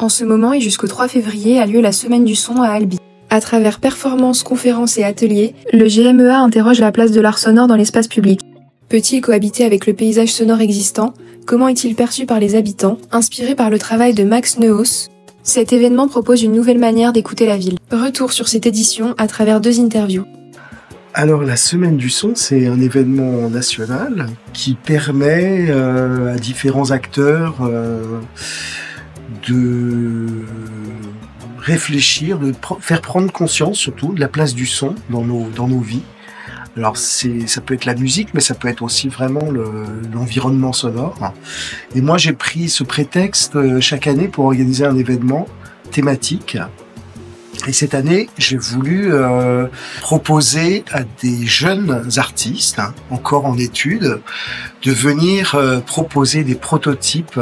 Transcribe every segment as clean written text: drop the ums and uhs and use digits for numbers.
En ce moment et jusqu'au 3 février a lieu la Semaine du son à Albi. À travers performances, conférences et ateliers, le GMEA interroge la place de l'art sonore dans l'espace public. Peut-il cohabiter avec le paysage sonore existant? Comment est-il perçu par les habitants? Inspiré par le travail de Max Neuhaus, cet événement propose une nouvelle manière d'écouter la ville. Retour sur cette édition à travers 2 interviews. Alors la Semaine du son, c'est un événement national qui permet à différents acteurs de réfléchir, de faire prendre conscience surtout de la place du son dans nos vies. Alors ça peut être la musique, mais ça peut être aussi vraiment l'environnement sonore. Et moi j'ai pris ce prétexte chaque année pour organiser un événement thématique. Et cette année, j'ai voulu proposer à des jeunes artistes, encore en études, de venir proposer des prototypes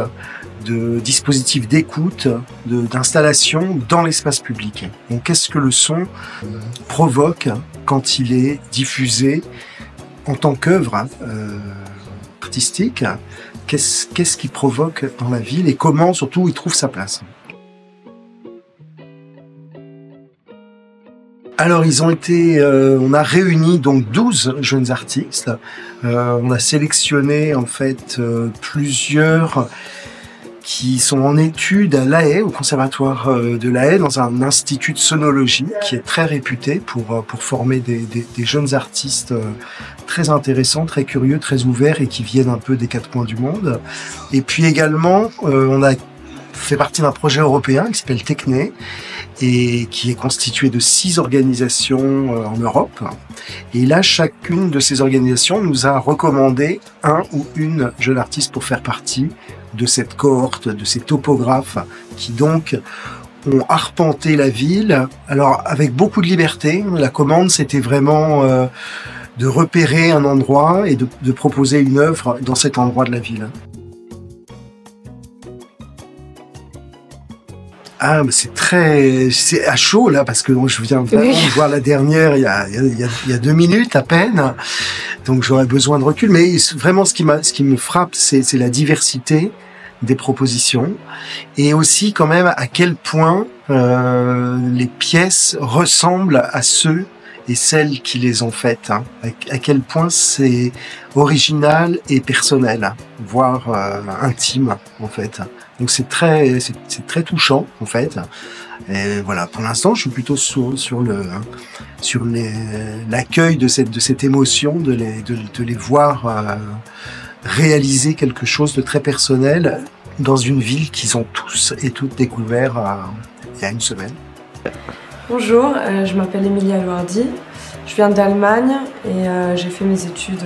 de dispositifs d'écoute, d'installation dans l'espace public. Donc qu'est-ce que le son provoque quand il est diffusé en tant qu'œuvre artistique? Qu'est-ce qu'il provoque dans la ville et comment surtout il trouve sa place? Alors ils ont été, on a réuni donc 12 jeunes artistes. On a sélectionné en fait plusieurs qui sont en études à La Haye, au conservatoire de La Haye, dans un institut de sonologie qui est très réputé pour former des jeunes artistes très intéressants, très curieux, très ouverts et qui viennent un peu des 4 coins du monde. Et puis également, on a fait partie d'un projet européen qui s'appelle Techné et qui est constitué de 6 organisations en Europe. Et là, chacune de ces organisations nous a recommandé un ou une jeune artiste pour faire partie de cette cohorte, de ces topographes qui donc ont arpenté la ville. Alors avec beaucoup de liberté, la commande c'était vraiment de repérer un endroit et de proposer une œuvre dans cet endroit de la ville. Ah, mais c'est à chaud là parce que je viens vraiment de voir la dernière il y a 2 minutes à peine, donc j'aurais besoin de recul. Mais vraiment, ce qui me frappe, c'est la diversité des propositions et aussi quand même à quel point les pièces ressemblent à ceux et celles qui les ont faites. À quel point c'est original et personnel, voire intime en fait. Donc c'est très touchant en fait. Et voilà, pour l'instant, je suis plutôt sur l'accueil de cette émotion, de les voir réaliser quelque chose de très personnel dans une ville qu'ils ont tous et toutes découvert il y a une semaine. Bonjour, je m'appelle Emilia Loardi, je viens d'Allemagne et j'ai fait mes études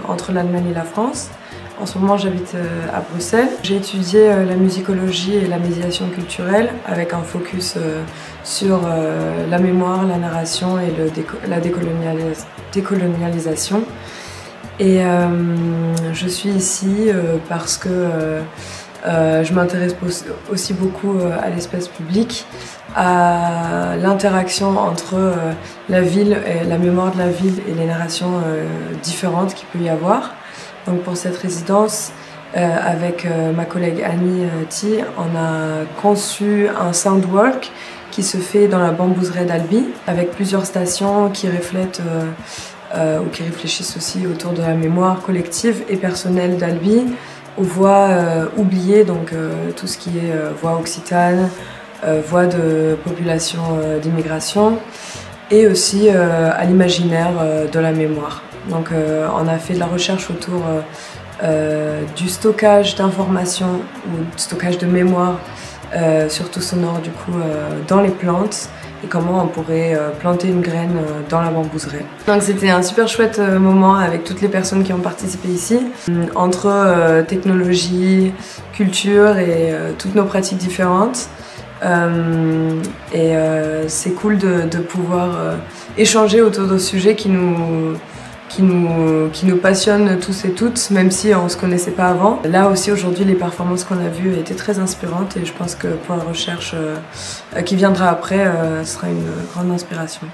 entre l'Allemagne et la France. En ce moment j'habite à Bruxelles. J'ai étudié la musicologie et la médiation culturelle avec un focus sur la mémoire, la narration et la décolonialisation. Et je suis ici parce que je m'intéresse aussi beaucoup à l'espace public, à l'interaction entre la ville, et la mémoire de la ville et les narrations différentes qu'il peut y avoir. Donc pour cette résidence, avec ma collègue Annie Thi, on a conçu un soundwalk qui se fait dans la bambouseraie d'Albi, avec plusieurs stations qui reflètent ou qui réfléchissent aussi autour de la mémoire collective et personnelle d'Albi, aux voix oubliées, donc tout ce qui est voix occitane, voix de population d'immigration, et aussi à l'imaginaire de la mémoire. Donc on a fait de la recherche autour du stockage d'informations ou du stockage de mémoire, surtout sonore du coup, dans les plantes et comment on pourrait planter une graine dans la bambouseraie. Donc c'était un super chouette moment avec toutes les personnes qui ont participé ici, entre technologie, culture et toutes nos pratiques différentes. C'est cool de pouvoir échanger autour de sujets qui nous passionnent tous et toutes, même si on ne se connaissait pas avant. Là aussi, aujourd'hui, les performances qu'on a vues étaient très inspirantes et je pense que pour la recherche qui viendra après, ce sera une grande inspiration.